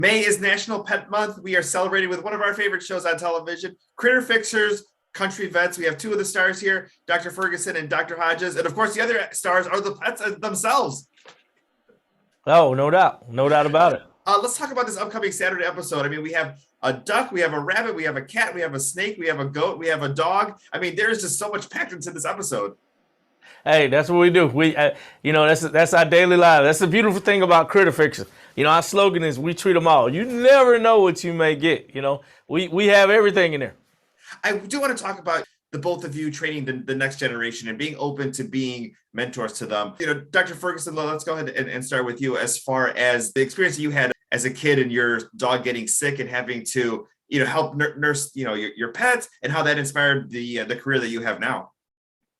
May is National Pet Month. We are celebrating with one of our favorite shows on television, Critter Fixers, Country Vets. We have two of the stars here, Dr. Ferguson and Dr. Hodges. And of course, the other stars are the pets themselves. Oh, no doubt. No doubt about it. Let's talk about this upcoming Saturday episode. I mean, we have a duck, we have a rabbit, we have a cat, we have a snake, we have a goat, we have a dog. I mean, there's just so much packed into this episode. Hey, that's what we do. That's our daily life. That's the beautiful thing about Critter Fixer. Our slogan is "We treat them all." You never know what you may get. We have everything in there. I do want to talk about the both of you training the next generation and being open to being mentors to them. Dr. Ferguson, let's go ahead and start with you as far as the experience that you had as a kid and your dog getting sick and having to, help nurse, your pets, and how that inspired the career that you have now.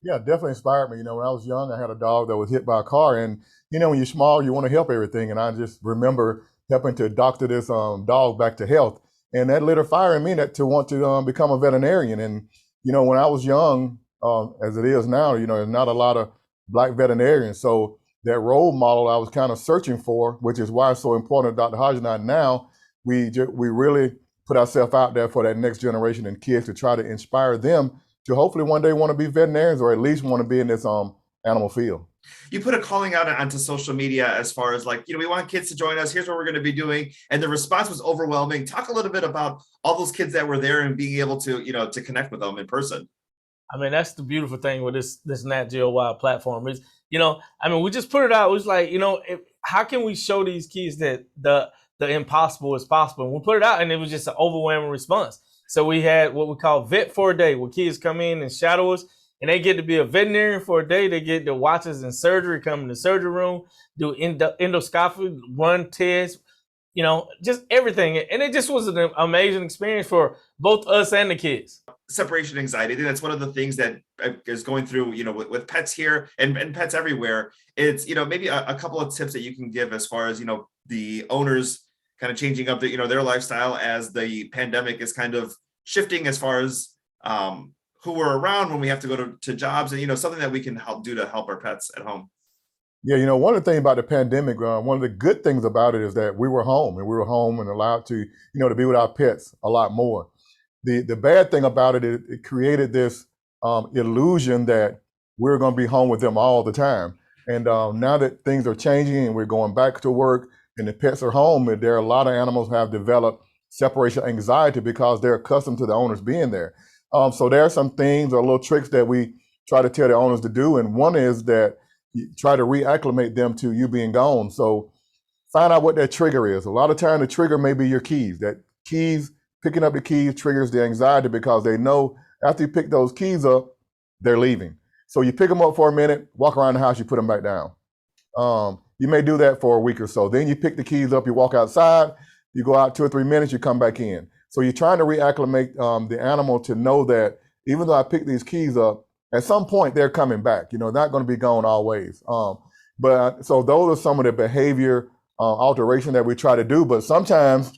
Yeah, definitely inspired me. When I was young, I had a dog that was hit by a car, and when you're small, you want to help everything. And I just remember helping to doctor this dog back to health, and that lit a fire in me to want to become a veterinarian. And when I was young, as it is now, there's not a lot of Black veterinarians, so that role model I was kind of searching for, which is why it's so important. Dr. Hodges and I now we really put ourselves out there for that next generation and kids to try to inspire them to hopefully one day want to be veterinarians, or at least want to be in this animal field. You put a calling out onto social media as far as we want kids to join us. Here's what we're going to be doing. And the response was overwhelming. Talk a little bit about all those kids that were there and being able to, to connect with them in person. I mean, that's the beautiful thing with this Nat Geo Wild platform is, we just put it out. It was like, how can we show these kids that the impossible is possible? And we put it out, and it was just an overwhelming response. So we had what we call Vet for a Day, where kids come in and shadow us, and they get to be a veterinarian for a day. They get to watch us in surgery, come in the surgery room, do endoscopy, run tests, just everything. And it just was an amazing experience for both us and the kids. Separation anxiety, I think that's one of the things that is going through, with pets here and pets everywhere. It's, maybe a couple of tips that you can give as far as, the owners kind of changing up their lifestyle as the pandemic is kind of shifting as far as who we're around when we have to go to jobs, and something that we can help our pets at home. Yeah, one of the things about the pandemic, one of the good things about it is that we were home and allowed to, to be with our pets a lot more. The bad thing about it is it created this illusion that we're going to be home with them all the time. And now that things are changing and we're going back to work and the pets are home, and there are a lot of animals who have developed separation anxiety because they're accustomed to the owners being there. So there are some things or little tricks that we try to tell the owners to do. And one is that you try to reacclimate them to you being gone. So find out what that trigger is. A lot of time the trigger may be your keys. Picking up the keys triggers the anxiety because they know after you pick those keys up, they're leaving. So you pick them up for a minute, walk around the house, you put them back down. You may do that for a week or so. Then you pick the keys up, you walk outside, you go out 2 or 3 minutes, you come back in. So you're trying to reacclimate the animal to know that even though I pick these keys up, at some point they're coming back. They're not going to be gone always. But so those are some of the behavior alteration that we try to do. But sometimes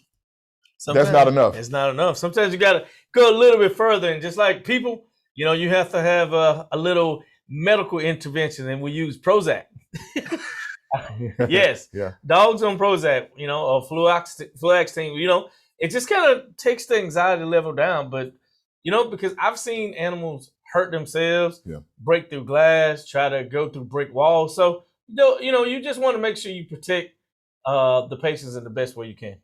that's not enough. It's not enough. Sometimes you got to go a little bit further. And just like people, you have to have a little medical intervention, and we use Prozac. Yes. Yeah. Dogs on Prozac, or fluoxetine, it just kind of takes the anxiety level down. But, because I've seen animals hurt themselves, break through glass, try to go through brick walls. So, you just want to make sure you protect the patients in the best way you can.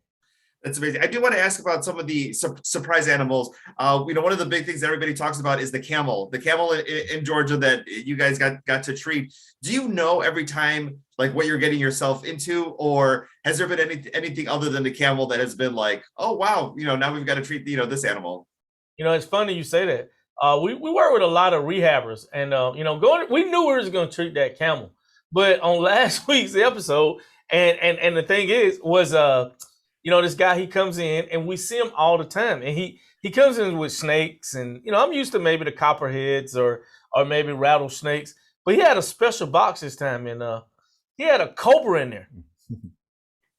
That's amazing. I do want to ask about some of the surprise animals. One of the big things that everybody talks about is the camel. The camel in Georgia that you guys got to treat. Do you know every time what you're getting yourself into, or has there been anything other than the camel that has been like, oh wow, now we've got to treat this animal? It's funny you say that. We work with a lot of rehabbers, and we knew we was going to treat that camel, but on last week's episode, and the thing was this guy, he comes in and we see him all the time, and he comes in with snakes, and I'm used to maybe the copperheads or maybe rattlesnakes, but he had a special box this time, and he had a cobra in there.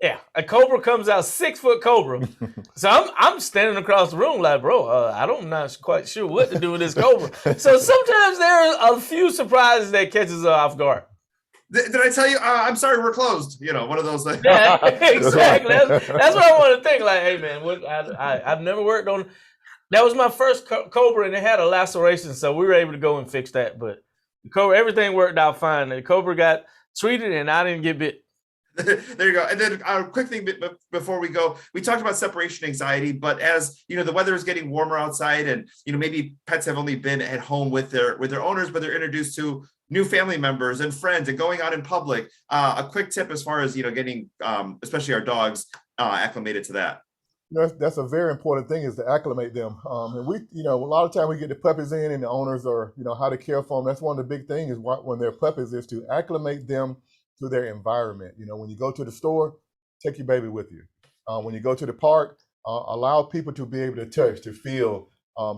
Yeah, a cobra comes out, 6-foot cobra. So I'm standing across the room like, bro, I'm not quite sure what to do with this cobra. So sometimes there are a few surprises that catches us off guard. Did I tell you? I'm sorry, we're closed. You know, one of those things. Yeah, exactly. That's what I want to think. Like, hey man, I've never worked on. That was my first Cobra, and it had a laceration, so we were able to go and fix that. But the Cobra, everything worked out fine. The Cobra got treated, and I didn't get bit. There you go. And then a quick thing before we go, we talked about separation anxiety, but as you know, the weather is getting warmer outside, and you know, maybe pets have only been at home with their owners, but they're introduced to new family members and friends and going out in public. A quick tip as far as, you know, getting especially our dogs acclimated to that. That's a very important thing, is to acclimate them. And we, you know, a lot of time we get the puppies in, and the owners are, you know, how to care for them. That's one of the big things is when they're puppies, is to acclimate them to their environment. You know, when you go to the store, take your baby with you. When you go to the park, allow people to be able to touch, to feel,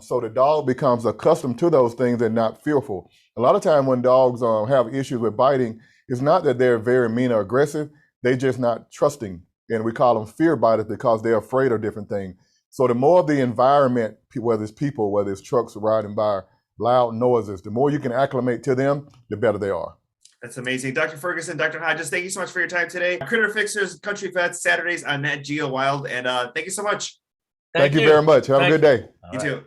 so the dog becomes accustomed to those things and not fearful. A lot of time when dogs have issues with biting, it's not that they're very mean or aggressive, they're just not trusting. And we call them fear biters because they're afraid of different things. So the more of the environment, whether it's people, whether it's trucks riding by, loud noises, the more you can acclimate to them, the better they are. That's amazing. Dr. Ferguson, Dr. Hodges, thank you so much for your time today. Critter Fixers, Country Vets, Saturdays on Nat Geo Wild. And thank you so much. Thank you very much. Have a good day. You too.